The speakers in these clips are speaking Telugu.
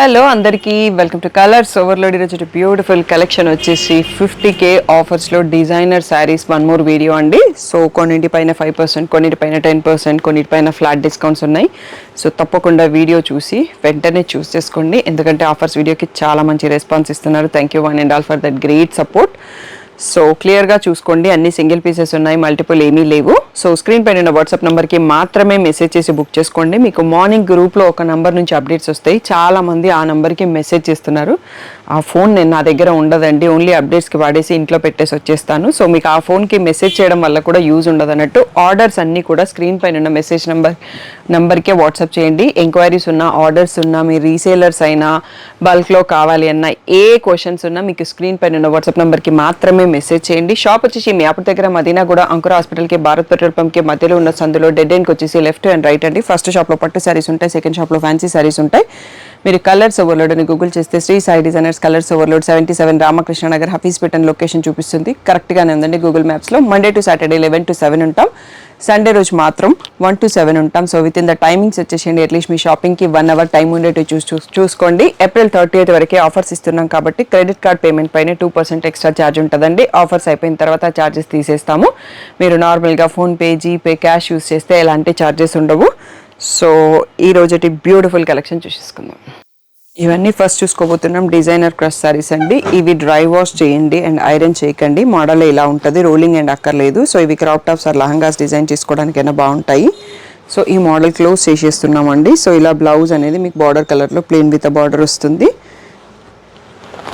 హలో అందరికీ వెల్కమ్ టు కలర్స్ ఓవర్లోడ్. ఈరోజు బ్యూటిఫుల్ కలెక్షన్ వచ్చేసి 50K ఆఫర్స్లో designer saris one more video అండి. సో కొన్నింటిపైన 5%, కొన్నింటిపైన 10%, కొన్నింటిపైన ఫ్లాట్ డిస్కౌంట్స్ ఉన్నాయి. సో తప్పకుండా వీడియో చూసి వెంటనే చూస్ చేసుకోండి, ఎందుకంటే ఆఫర్స్ వీడియోకి చాలా మంచి రెస్పాన్స్ ఇస్తున్నారు. Thank you one and all for that great support. So క్లియర్గా చూసుకోండి, అన్ని సింగిల్ పీసెస్ ఉన్నాయి, మల్టిపుల్ ఏమీ లేవు. సో స్క్రీన్ పైన ఉన్న వాట్సాప్ నెంబర్కి మాత్రమే మెసేజ్ చేసి బుక్ చేసుకోండి. మీకు మార్నింగ్ గ్రూప్లో ఒక నెంబర్ నుంచి అప్డేట్స్ వస్తాయి. చాలామంది ఆ నెంబర్కి మెసేజ్ చేస్తున్నారు, ఆ ఫోన్ నేను నా దగ్గర ఉండదండి, ఓన్లీ అప్డేట్స్కి వాడేసి ఇంట్లో పెట్టేసి వచ్చేస్తాను. సో మీకు ఆ ఫోన్కి మెసేజ్ చేయడం వల్ల కూడా యూజ్ ఉండదు అన్నట్టు. ఆర్డర్స్ అన్నీ కూడా స్క్రీన్ పైన ఉన్న మెసేజ్ నెంబర్కే వాట్సాప్ చేయండి. ఎంక్వైరీస్ ఉన్నా, ఆర్డర్స్ ఉన్నా, మీ రీసేలర్స్ అయినా, బల్క్లో కావాలి అన్నా, ఏ క్వశ్చన్స్ ఉన్నా మీకు స్క్రీన్ పైన ఉన్న వాట్సాప్ నెంబర్కి మాత్రమే మెసేజ్ చేయండి. షాప్ వచ్చేసి మీ అప్పటి దగ్గర మదీనా కూడా అంకుర హాస్పిటల్కి, భారత్ పెట్రోల్ పంప్కి మధ్యలో ఉన్న సందులో డెడ్ ఎండ్కి వచ్చేసి లెఫ్ట్ అండ్ రైట్ అండి. ఫస్ట్ షాప్లో పట్టు శారీస్ ఉంటాయి, సెకండ్ షాప్లో ఫ్యాన్సీ శారీస్ ఉంటాయి. మీరు కలర్స్ ఓవర్లోడ్ అని గూగుల్ చేస్తే Shri Sai designers colours overload 77 Ramakrishna Nagar Hafeezpet అని లొకేషన్ చూపిస్తుంది. కరెక్ట్గానే ఉందండి గూగుల్ మ్యాప్స్లో. మండే టు సాటర్డే 11 to 7 ఉంటాం, సండే రోజు మాత్రం 1 to 7 ఉంటాం. So with in the timings వచ్చేసేయండి. అట్లీస్ట్ మీ షాపింగ్కి 1 hour టైం ఉండేట్టు చూసుకోండి. ఏప్రిల్ 30th వరకే ఆఫర్స్ ఇస్తున్నాం కాబట్టి క్రెడిట్ కార్డ్ పేమెంట్ పైన 2% ఎక్స్ట్రా ఛార్జ్ ఉంటుందండి. ఆఫర్స్ అయిపోయిన తర్వాత ఛార్జెస్ తీసేస్తాము. మీరు నార్మల్గా ఫోన్పే, జీపే, క్యాష్ యూస్ చేస్తే ఎలాంటి ఛార్జెస్ ఉండవు. సో ఈ రోజుటి బ్యూటిఫుల్ కలెక్షన్ చూసేసుకుందాం. ఇవన్నీ ఫస్ట్ చూసుకోబోతున్నాం డిజైనర్ క్రష్ సారీస్ అండి. ఇవి డ్రై వాష్ చేయండి అండ్ ఐరన్ చేయకండి. మోడల్ ఇలా ఉంటుంది, రోలింగ్ అండ్ అక్కర్లేదు. సో ఇవి crop tops or lehengas design చేసుకోవడానికైనా బాగుంటాయి. సో ఈ మోడల్ క్లోజ్ చేసేస్తున్నామండి. సో ఇలా బ్లౌజ్ అనేది మీకు బార్డర్ కలర్లో ప్లెయిన్ విత్ బార్డర్ వస్తుంది.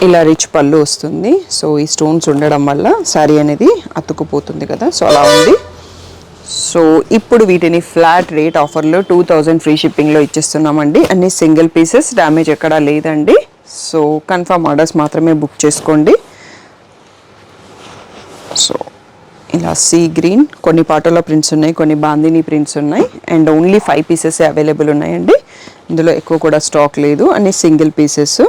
ఇలా రిచ్ పళ్ళు వస్తుంది. సో ఈ స్టోన్స్ ఉండడం వల్ల శారీ అనేది అతుక్కుపోతుంది కదా, సో అలా ఉంది. సో ఇప్పుడు వీటిని ఫ్లాట్ రేట్ ఆఫర్లో 2000 ఫ్రీ షిప్పింగ్లో ఇచ్చేస్తున్నామండి. అన్ని సింగిల్ పీసెస్, డ్యామేజ్ ఎక్కడా లేదండి. సో కన్ఫర్మ్ ఆర్డర్స్ మాత్రమే బుక్ చేసుకోండి. సో ఇలా సీ గ్రీన్, కొన్ని పాటోలో ప్రింట్స్ ఉన్నాయి, కొన్ని బాందిని ప్రింట్స్ ఉన్నాయి. అండ్ ఓన్లీ 5 పీసెస్ అవైలబుల్ ఉన్నాయండి. ఇందులో ఎక్కువ కూడా స్టాక్ లేదు, అన్ని సింగిల్ పీసెస్.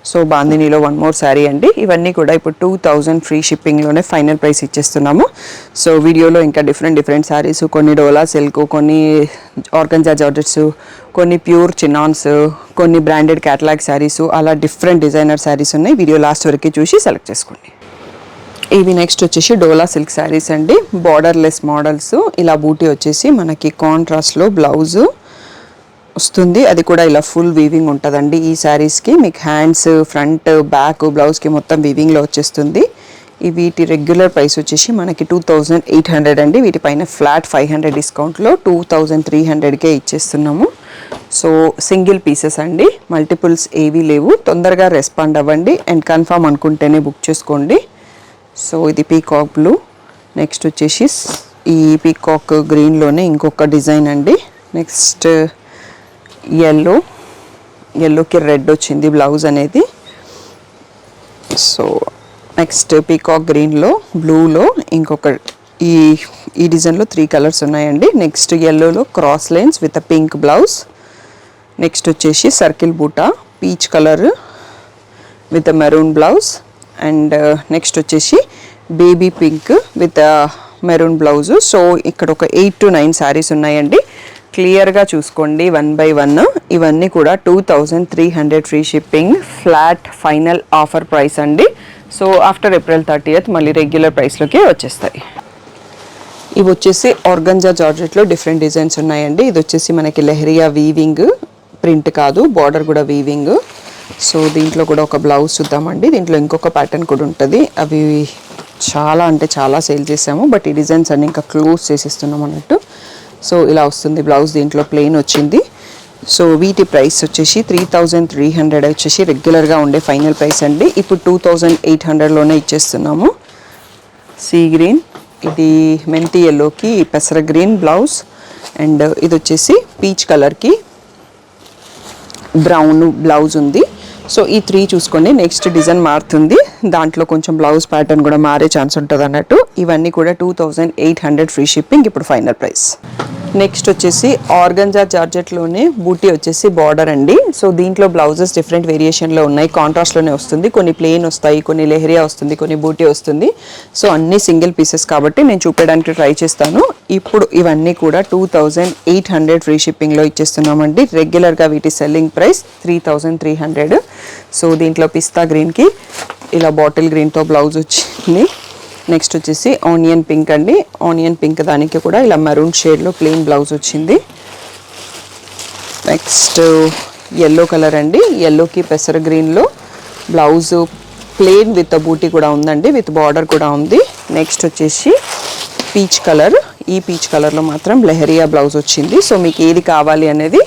సో బాందినీలో వన్ మోర్ శారీ అండి. ఇవన్నీ కూడా ఇప్పుడు 2000 ఫ్రీ షిప్పింగ్లోనే ఫైనల్ ప్రైస్ ఇచ్చేస్తున్నాము. సో వీడియోలో ఇంకా డిఫరెంట్ శారీస్, కొన్ని డోలా సిల్క్, కొన్ని ఆర్గంజా జార్జెట్స్, కొన్ని ప్యూర్ చినాన్స్, కొన్ని బ్రాండెడ్ క్యాటలాగ్ శారీస్, అలా డిఫరెంట్ డిజైనర్ శారీస్ ఉన్నాయి. వీడియో లాస్ట్ వరకు చూసి సెలెక్ట్ చేసుకోండి. ఇవి నెక్స్ట్ వచ్చేసి డోలా సిల్క్ శారీస్ అండి. Borderless models. ఇలా బూటీ వచ్చేసి మనకి కాంట్రాస్ట్లో బ్లౌజు వస్తుంది, అది కూడా ఇలా ఫుల్ వీవింగ్ ఉంటుందండి. ఈ శారీస్కి మీకు హ్యాండ్స్, ఫ్రంట్, బ్యాక్, బ్లౌజ్కి మొత్తం వీవింగ్లో వచ్చేస్తుంది. వీటి రెగ్యులర్ ప్రైస్ వచ్చేసి మనకి 2800 అండి. వీటిపైన ఫ్లాట్ 500 డిస్కౌంట్లో 2300కే ఇచ్చేస్తున్నాము. సో సింగిల్ పీసెస్ అండి, మల్టిపుల్స్ ఏవీ లేవు. తొందరగా రెస్పాండ్ అవ్వండి అండ్ కన్ఫర్మ్ అనుకుంటేనే బుక్ చేసుకోండి. సో ఇది పీకాక్ బ్లూ. నెక్స్ట్ వచ్చేసి ఈ పీకాక్ గ్రీన్లోనే ఇంకొక డిజైన్ అండి. నెక్స్ట్ ఎల్లోకి రెడ్ వచ్చింది బ్లౌజ్ అనేది. సో నెక్స్ట్ పీకాక్ గ్రీన్లో, బ్లూలో ఇంకొక ఈ డిజైన్లో 3 కలర్స్ ఉన్నాయండి. నెక్స్ట్ ఎల్లోలో cross lines with pink blouse. Next వచ్చేసి circle buta, peach colour with maroon blouse. And next వచ్చేసి baby pink with maroon blouse. So ఇక్కడ ఒక 8 to 9 శారీస్ ఉన్నాయండి. క్లియర్గా చూసుకోండి 1 by 1. ఇవన్నీ కూడా 2300 free shipping, flat final offer price అండి. సో ఆఫ్టర్ ఏప్రిల్ 30th మళ్ళీ రెగ్యులర్ ప్రైస్లోకి వచ్చేస్తాయి. ఇవి వచ్చేసి ఆర్గంజా జార్జెట్లో డిఫరెంట్ డిజైన్స్ ఉన్నాయండి. ఇది వచ్చేసి మనకి లెహరియా వీవింగ్, ప్రింట్ కాదు, బార్డర్ కూడా వీవింగ్. సో దీంట్లో కూడా ఒక బ్లౌజ్ చూద్దామండి. దీంట్లో ఇంకొక ప్యాటర్న్ కూడా ఉంటుంది. అవి చాలా అంటే చాలా సేల్ చేసాము, బట్ ఈ డిజైన్స్ అన్ని ఇంకా క్లోజ్ చేసేస్తున్నాం అన్నట్టు. సో ఇలా వస్తుంది బ్లౌజ్, దీంట్లో ప్లెయిన్ వచ్చింది. సో వీటి ప్రైస్ వచ్చేసి 3300 వచ్చేసి రెగ్యులర్గా ఉండే ఫైనల్ ప్రైస్ అండి. ఇప్పుడు 2800లోనే ఇచ్చేస్తున్నాము. సీ గ్రీన్, ఇది మెంతి ఎల్లోకి పెసర గ్రీన్ బ్లౌజ్. అండ్ ఇది వచ్చేసి పీచ్ కలర్కి బ్రౌన్ బ్లౌజ్ ఉంది. సో ఈ 3 చూసుకోండి. నెక్స్ట్ డిజైన్ మారుతుంది, దాంట్లో కొంచెం బ్లౌజ్ ప్యాటర్న్ కూడా మారే ఛాన్స్ ఉంటుంది అన్నట్టు. ఇవన్నీ కూడా 2800 ఫ్రీ షిప్పింగ్, ఇప్పుడు ఫైనల్ ప్రైస్. నెక్స్ట్ వచ్చేసి ఆర్గంజా జార్జెట్లోనే బూటీ వచ్చేసి బార్డర్ అండి. సో దీంట్లో బ్లౌజెస్ డిఫరెంట్ వేరియేషన్లో ఉన్నాయి, కాంట్రాస్ట్లోనే వస్తుంది, కొన్ని ప్లెయిన్ వస్తాయి, కొన్ని లెహరియా వస్తుంది, కొన్ని బూటీ వస్తుంది. సో అన్ని సింగిల్ పీసెస్ కాబట్టి నేను చూపించడానికి ట్రై చేస్తాను. ఇప్పుడు ఇవన్నీ కూడా 2800 ఫ్రీ షిప్పింగ్లో ఇచ్చేస్తున్నామండి. రెగ్యులర్గా వీటి సెల్లింగ్ ప్రైస్ 3300. సో దీంట్లో పిస్తా గ్రీన్కి ఇలా బాటిల్ గ్రీన్తో బ్లౌజ్ వచ్చింది. నెక్స్ట్ వచ్చేసి ఆనియన్ పింక్ అండి. ఆనియన్ పింక్ దానికి కూడా ఇలా మెరూన్ షేడ్లో ప్లెయిన్ బ్లౌజ్ వచ్చింది. నెక్స్ట్ ఎల్లో కలర్ అండి. ఎల్లోకి పెసర గ్రీన్లో బ్లౌజ్ ప్లెయిన్ విత్ బూటీ కూడా ఉందండి, విత్ బార్డర్ కూడా ఉంది. నెక్స్ట్ వచ్చేసి పీచ్ కలర్. ఈ పీచ్ కలర్లో మాత్రం లెహరియా బ్లౌజ్ వచ్చింది. సో మీకు ఏది కావాలి అనేది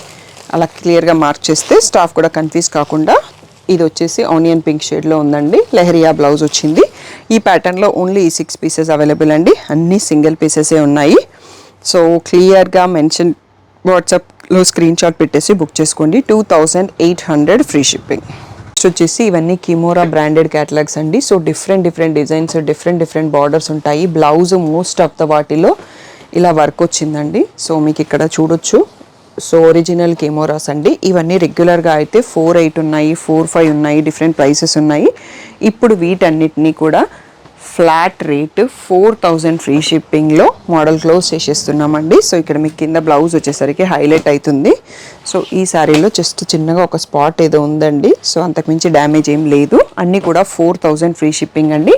అలా క్లియర్గా మార్క్ చేస్తే స్టాఫ్ కూడా కన్ఫ్యూజ్ కాకుండా. ఇది వచ్చేసి ఆనియన్ పింక్ షేడ్లో ఉందండి, లెహరియా బ్లౌజ్ వచ్చింది. ఈ ప్యాటర్న్లో ఓన్లీ ఈ 6 పీసెస్ అవైలబుల్ అండి, అన్ని సింగిల్ పీసెసే ఉన్నాయి. సో క్లియర్గా మెన్షన్ వాట్సాప్లో స్క్రీన్ షాట్ పెట్టేసి బుక్ చేసుకోండి. 2800 ఫ్రీ షిప్పింగ్. నెక్స్ట్ వచ్చేసి ఇవన్నీ కిమోరా బ్రాండెడ్ క్యాటలాగ్స్ అండి. So different designs, different borders ఉంటాయి. బ్లౌజ్ మోస్ట్ ఆఫ్ ద వాటిలో ఇలా వర్క్ వచ్చిందండి. సో మీకు ఇక్కడ చూడొచ్చు. సో ఒరిజినల్ కెమోరాస్ అండి. ఇవన్నీ రెగ్యులర్గా అయితే 4800 ఉన్నాయి, 4500 ఉన్నాయి, డిఫరెంట్ ప్రైసెస్ ఉన్నాయి. ఇప్పుడు వీటన్నిటినీ కూడా ఫ్లాట్ రేట్ 4000 ఫ్రీ షిప్పింగ్లో మోడల్ క్లోజ్ చేసేస్తున్నామండి. సో ఇక్కడ మీకు కింద బ్లౌజ్ వచ్చేసరికి హైలైట్ అవుతుంది. సో ఈ శారీలో జస్ట్ చిన్నగా ఒక స్పాట్ ఏదో ఉందండి. సో అంతకుమించి డ్యామేజ్ ఏం లేదు. అన్నీ కూడా 4000 ఫ్రీ షిప్పింగ్ అండి.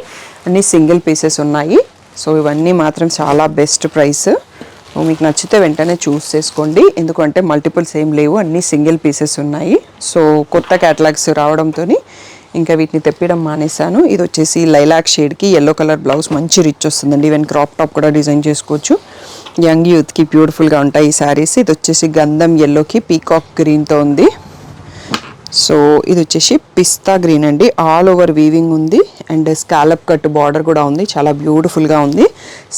అన్నీ సింగిల్ పీసెస్ ఉన్నాయి. సో ఇవన్నీ మాత్రం చాలా బెస్ట్ ప్రైస్. మీకు నచ్చితే వెంటనే చూస్ చేసుకోండి, ఎందుకంటే మల్టిపుల్స్ ఏం లేవు, అన్నీ సింగిల్ పీసెస్ ఉన్నాయి. సో కొత్త క్యాటలాగ్స్ రావడంతో ఇంకా వీటిని తెప్పడం మానేశాను. ఇది వచ్చేసి లైలాక్ షేడ్కి ఎల్లో కలర్ బ్లౌజ్, మంచి రిచ్ వస్తుందండి. ఈవెన్ క్రాప్ టాప్ కూడా డిజైన్ చేసుకోవచ్చు. యంగ్ యూత్కి బ్యూటిఫుల్గా ఉంటాయి ఈ శారీస్. ఇది వచ్చేసి గంధం ఎల్లోకి పీకాక్ గ్రీన్తో ఉంది. సో ఇది వచ్చేసి పిస్తా గ్రీన్ అండి. ఆల్ ఓవర్ వీవింగ్ ఉంది అండ్ స్కాలప్ కట్ బార్డర్ కూడా ఉంది, చాలా బ్యూటిఫుల్గా ఉంది.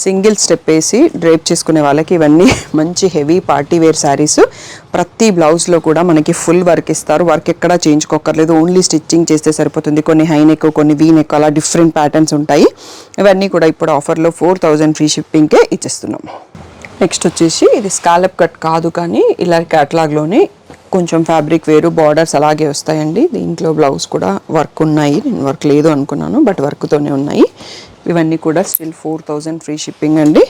సింగిల్ స్టెప్ వేసి డ్రేప్ చేసుకునే వాళ్ళకి ఇవన్నీ మంచి హెవీ పార్టీ వేర్ శారీస్. ప్రతి బ్లౌజ్లో కూడా మనకి ఫుల్ వర్క్ ఇస్తారు, వర్క్ ఎక్కడా చేయించుకోకర్లేదు, ఓన్లీ స్టిచ్చింగ్ చేస్తే సరిపోతుంది. కొన్ని హై నెక్, కొన్ని వీ నెక్, అలా డిఫరెంట్ ప్యాటర్న్స్ ఉంటాయి. ఇవన్నీ కూడా ఇప్పుడు ఆఫర్లో 4000 ఫ్రీ షిప్పింగ్కే ఇచ్చేస్తున్నాం. నెక్స్ట్ వచ్చేసి ఇది స్కాలప్ కట్ కాదు, కానీ ఇలా క్యాటలాగ్లోనే కొంచెం ఫ్యాబ్రిక్ వేరు, బార్డర్స్ అలాగే వస్తాయండి. దీంట్లో బ్లౌజ్ కూడా వర్క్ ఉన్నాయి, నేను వర్క్ లేదు అనుకున్నాను, బట్ వర్క్తోనే ఉన్నాయి. ఇవన్నీ కూడా స్టిల్ 4000 ఫ్రీ షిప్పింగ్ అండి.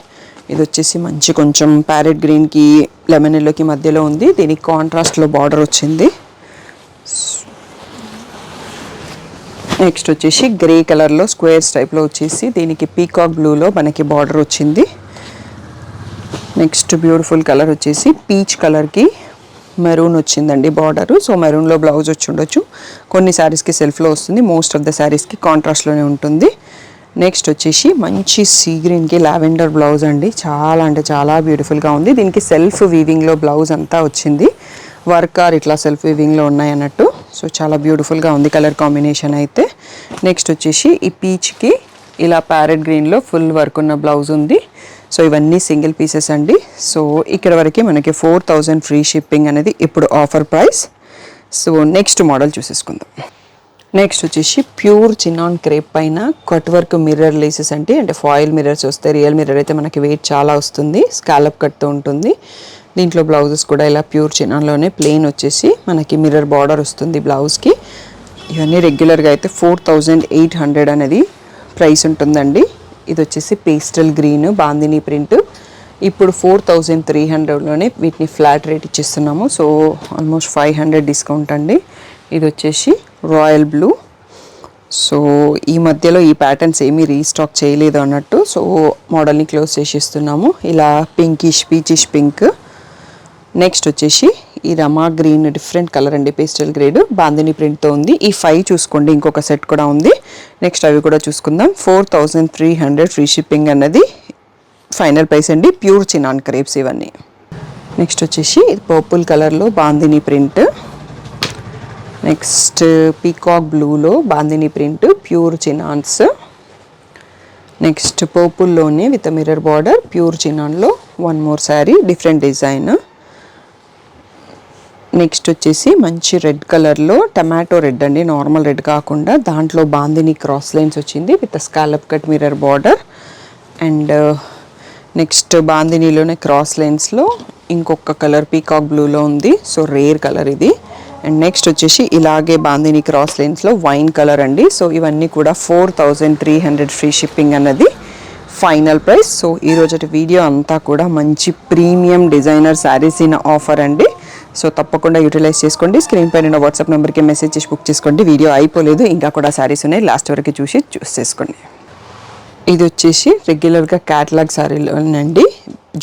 ఇది వచ్చేసి మంచి కొంచెం ప్యారెట్ గ్రీన్కి లెమన్ ఎల్లోకి మధ్యలో ఉంది. దీనికి కాంట్రాస్ట్లో బార్డర్ వచ్చింది. నెక్స్ట్ వచ్చేసి గ్రే కలర్లో స్క్వేర్స్ టైప్లో వచ్చేసి దీనికి పీకాక్ బ్లూలో మనకి బార్డర్ వచ్చింది. నెక్స్ట్ బ్యూటిఫుల్ కలర్ వచ్చేసి పీచ్ కలర్కి మెరూన్ వచ్చిందండి బార్డరు. సో మెరూన్లో బ్లౌజ్ వచ్చి ఉండొచ్చు. కొన్ని శారీస్కి సెల్ఫ్లో వస్తుంది, మోస్ట్ ఆఫ్ ద శారీస్కి కాంట్రాస్ట్లోనే ఉంటుంది. నెక్స్ట్ వచ్చేసి మంచి సీ గ్రీన్కి లావెండర్ బ్లౌజ్ అండి. చాలా అంటే చాలా బ్యూటిఫుల్గా ఉంది. దీనికి సెల్ఫ్ వీవింగ్లో బ్లౌజ్ అంతా వచ్చింది. వర్క్ ఆర్ ఇట్లా సెల్ఫ్ వీవింగ్లో ఉన్నాయి అన్నట్టు. సో చాలా బ్యూటిఫుల్గా ఉంది కలర్ కాంబినేషన్ అయితే. నెక్స్ట్ వచ్చేసి ఈ పీచ్కి ఇలా ప్యారెట్ గ్రీన్లో ఫుల్ వర్క్ ఉన్న బ్లౌజ్ ఉంది. సో ఇవన్నీ సింగిల్ పీసెస్ అండి. సో ఇక్కడ వరకు మనకి 4000 ఫ్రీ షిప్పింగ్ అనేది ఇప్పుడు offer price. So next model చూసేసుకుందాం. నెక్స్ట్ వచ్చేసి ప్యూర్ చినాన్ క్రేప్ పైన కట్ వర్క్ మిర్రర్ లేసెస్ అంటే ఫాయిల్ మిర్రర్స్ వస్తాయి. రియల్ మిర్రర్ అయితే మనకి వెయిట్ చాలా వస్తుంది, స్కాలప్ కట్తో ఉంటుంది. దీంట్లో బ్లౌజెస్ కూడా ఇలా ప్యూర్ చినాన్లోనే ప్లెయిన్ వచ్చేసి మనకి మిర్రర్ బార్డర్ వస్తుంది బ్లౌజ్కి. ఇవన్నీ రెగ్యులర్గా అయితే 4800 అనేది ప్రైస్ ఉంటుందండి. ఇది వచ్చేసి పేస్టల్ గ్రీన్ బాందిని ప్రింట్. ఇప్పుడు 4300లోనే వీటిని ఫ్లాట్ రేట్ ఇచ్చిస్తున్నాము. సో ఆల్మోస్ట్ 500 డిస్కౌంట్ అండి. ఇది వచ్చేసి రాయల్ బ్లూ. సో ఈ మధ్యలో ఈ ప్యాటర్న్స్ ఏమీ రీస్టాక్ చేయలేదు అన్నట్టు, సో మోడల్ని క్లోజ్ చేసి ఇస్తున్నాము. ఇలా పింకిష్ పీచిష్ పింక్. నెక్స్ట్ వచ్చేసి ఈ రమా గ్రీన్ డిఫరెంట్ కలర్ అండి, పేస్టల్ గ్రేడ్ బాందిని ప్రింట్తో ఉంది. ఈ 5 చూసుకోండి, ఇంకొక సెట్ కూడా ఉంది. నెక్స్ట్ అవి కూడా చూసుకుందాం. 4300 ఫ్రీ షిప్పింగ్ అన్నది ఫైనల్ ప్రైస్ అండి. ప్యూర్ చినాన్ క్రేప్స్ ఇవన్నీ. నెక్స్ట్ వచ్చేసి ఇది పర్పుల్ కలర్లో బాందిని ప్రింట్. నెక్స్ట్ పీకాక్ బ్లూలో bandhani print pure chinons. Next పర్పుల్లోనే విత్ మిర్రర్ బార్డర్ ప్యూర్ చినాన్లో one more sari different design. Next వచ్చేసి మంచి రెడ్ కలర్లో టమాటో రెడ్ అండి, నార్మల్ రెడ్ కాకుండా దాంట్లో బాందిని క్రాస్ లైన్స్ వచ్చింది with scallop cut mirror border. And next బాందినీలోనే క్రాస్ లైన్స్లో ఇంకొక కలర్ పీకాక్ బ్లూలో ఉంది. సో రేర్ కలర్ ఇది. అండ్ నెక్స్ట్ వచ్చేసి ఇలాగే బాందిని క్రాస్ లైన్స్లో వైన్ కలర్ అండి. సో ఇవన్నీ కూడా 4300 ఫ్రీ షిప్పింగ్ అన్నది ఫైనల్ ప్రైస్. సో ఈరోజు వీడియో అంతా కూడా మంచి premium designer saris in offer అండి. సో తప్పకుండా యూటిలైజ్ చేసుకోండి. స్క్రీన్ పైన వాట్సాప్ నెంబర్కి మెసేజ్ చేసి బుక్ చేసుకోండి. వీడియో అయిపోలేదు, ఇంకా కూడా శారీస్ ఉన్నాయి, లాస్ట్ వరకు చూస్ చేసుకోండి. ఇది వచ్చేసి రెగ్యులర్గా క్యాటలాగ్ శారీలోనండి.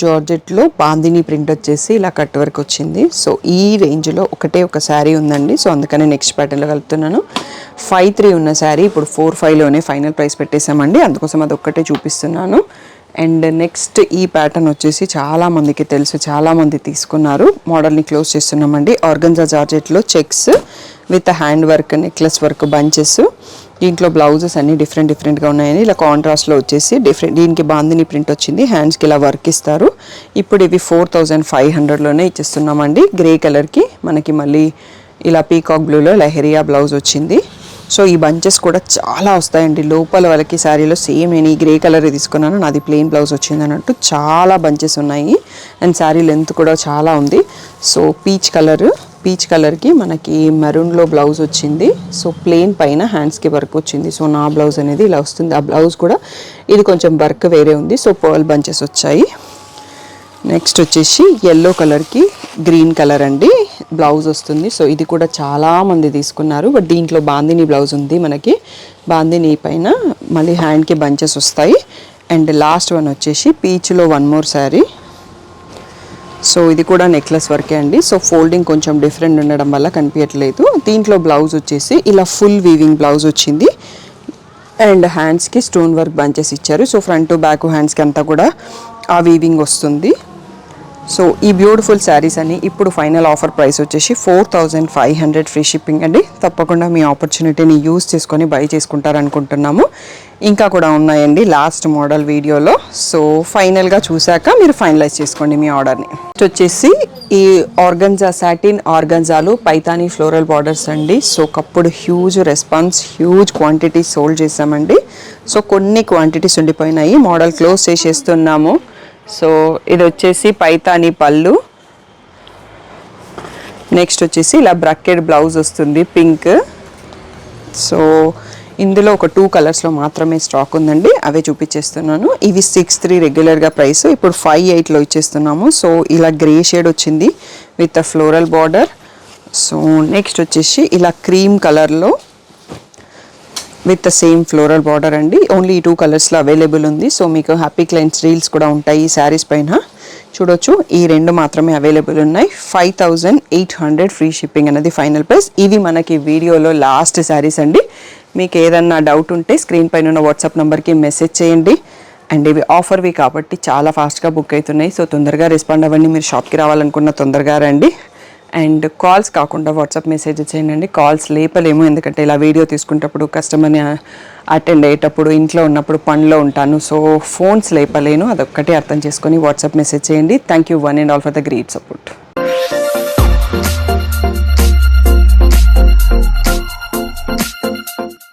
జార్జెట్లో బాందిని ప్రింట్ వచ్చేసి ఇలా కట్ వర్క్ వచ్చింది. సో ఈ రేంజ్లో ఒక శారీ ఉందండి. సో అందుకనే నెక్స్ట్ ప్యాటర్న్లో కలుపుతున్నాను. 53 ఉన్న శారీ ఇప్పుడు 45లోనే ఫైనల్ ప్రైస్ పెట్టేశామండి. అందుకోసం అది ఒక్కటే చూపిస్తున్నాను. అండ్ నెక్స్ట్ ఈ ప్యాటర్న్ వచ్చేసి చాలామందికి తెలుసు, చాలామంది తీసుకున్నారు. మోడల్ని క్లోజ్ చేస్తున్నామండి. ఆర్గన్జా జార్జెట్లో checks with hand work, necklace work, bunches. దీంట్లో బ్లౌజెస్ అన్ని డిఫరెంట్గా ఉన్నాయని ఇలా కాంట్రాస్ట్లో వచ్చేసి దీనికి బాందిని ప్రింట్ వచ్చింది. హ్యాండ్స్కి ఇలా వర్క్ ఇస్తారు. ఇప్పుడు ఇవి 4500లోనే ఇచ్చేస్తున్నామండి. గ్రే కలర్కి మనకి మళ్ళీ ఇలా పీకాక్ బ్లూలో లెహరియా బ్లౌజ్ వచ్చింది. సో ఈ బంచెస్ కూడా చాలా వస్తాయండి. లోపల వాళ్ళకి శారీలో సేమ్ నేను ఈ గ్రే కలర్ తీసుకున్నాను, నాది ప్లెయిన్ బ్లౌజ్ వచ్చింది అన్నట్టు చాలా బంచెస్ ఉన్నాయి. అండ్ శారీ లెంత్ కూడా చాలా ఉంది. సో పీచ్ కలర్కి మనకి మెరూన్లో బ్లౌజ్ వచ్చింది. సో ప్లెయిన్ పైన హ్యాండ్స్కి వర్క్ వచ్చింది. సో నా బ్లౌజ్ అనేది ఇలా వస్తుంది. ఆ బ్లౌజ్ కూడా ఇది కొంచెం వర్క్ వేరే ఉంది. సో పర్ల్ బంచెస్ వచ్చాయి. నెక్స్ట్ వచ్చేసి ఎల్లో కలర్కి గ్రీన్ కలర్ అండి బ్లౌజ్ వస్తుంది. సో ఇది కూడా చాలామంది తీసుకున్నారు. బట్ దీంట్లో బాందిని బ్లౌజ్ ఉంది మనకి. బాందిని పైన మళ్ళీ హ్యాండ్కి బంచెస్ వస్తాయి. అండ్ లాస్ట్ వన్ వచ్చేసి పీచ్లో వన్ మోర్ శారీ. సో ఇది కూడా నెక్లెస్ వర్కే అండి. సో ఫోల్డింగ్ కొంచెం డిఫరెంట్ ఉండడం వల్ల కనిపించట్లేదు. దీంట్లో బ్లౌజ్ వచ్చేసి ఇలా ఫుల్ వీవింగ్ బ్లౌజ్ వచ్చింది. అండ్ హ్యాండ్స్కి స్టోన్ వర్క్ బంచెస్ ఇచ్చారు. సో ఫ్రంట్ బ్యాక్ హ్యాండ్స్కి అంతా కూడా ఆ వీవింగ్ వస్తుంది. సో ఈ బ్యూటిఫుల్ శారీస్ అని ఇప్పుడు ఫైనల్ ఆఫర్ ప్రైస్ వచ్చేసి 4500 ఫ్రీ షిప్పింగ్ అండి. తప్పకుండా మీ ఆపర్చునిటీని యూజ్ చేసుకొని బై చేసుకుంటారనుకుంటున్నాము. ఇంకా కూడా ఉన్నాయండి లాస్ట్ మోడల్ వీడియోలో. సో ఫైనల్గా చూశాక మీరు ఫైనలైజ్ చేసుకోండి మీ ఆర్డర్ని. నెక్స్ట్ వచ్చేసి ఈ ఆర్గన్జా సాటిన్ ఆర్గన్జాలు పైతానీ ఫ్లోరల్ బార్డర్స్ అండి. సో ఒకప్పుడు huge response, huge quantity sold చేసామండి. సో కొన్ని క్వాంటిటీస్ ఉండిపోయినాయి, మోడల్ క్లోజ్ చేసేస్తున్నాము. సో ఇది వచ్చేసి పైతానీ పళ్ళు. నెక్స్ట్ వచ్చేసి ఇలా బ్రకెట్ బ్లౌజ్ వస్తుంది పింక్. సో ఇందులో ఒక 2 కలర్స్లో మాత్రమే స్టాక్ ఉందండి, అవే చూపించేస్తున్నాను. ఇవి 63 రెగ్యులర్గా ప్రైస్, ఇప్పుడు 58లో ఇచ్చేస్తున్నాము. సో ఇలా గ్రే షేడ్ వచ్చింది with floral border. So next వచ్చేసి ఇలా క్రీమ్ కలర్లో విత్ సేమ్ ఫ్లోరల్ బార్డర్ అండి. ఓన్లీ ఈ 2 కలర్స్లో అవైలబుల్ ఉంది. సో మీకు హ్యాపీ క్లైంట్స్ రీల్స్ కూడా ఉంటాయి ఈ శారీస్ పైన చూడొచ్చు. ఈ 2 మాత్రమే అవైలబుల్ ఉన్నాయి. 5800 ఫ్రీ షిప్పింగ్ అనేది ఫైనల్ ప్రైస్. ఇవి మనకి వీడియోలో లాస్ట్ శారీస్ అండి. మీకు ఏదన్నా డౌట్ ఉంటే స్క్రీన్ పైన ఉన్న వాట్సాప్ నెంబర్కి మెసేజ్ చేయండి. అండ్ ఇవి ఆఫర్వి కాబట్టి చాలా ఫాస్ట్గా బుక్ అవుతున్నాయి. సో తొందరగా రెస్పాండ్ అవ్వండి. మీరు షాప్కి రావాలనుకున్న తొందరగా రండి. అండ్ కాల్స్ కాకుండా వాట్సాప్ మెసేజ్ చేయండి. కాల్స్ లేపలేము, ఎందుకంటే ఇలా వీడియో తీసుకునేటప్పుడు కస్టమర్ని అటెండ్ అయ్యేటప్పుడు ఇంట్లో ఉన్నప్పుడు పనిలో ఉంటాను. సో ఫోన్స్ లేపలేను, అదొక్కటే అర్థం చేసుకొని వాట్సాప్ మెసేజ్ చేయండి. Thank you one and all for the great support.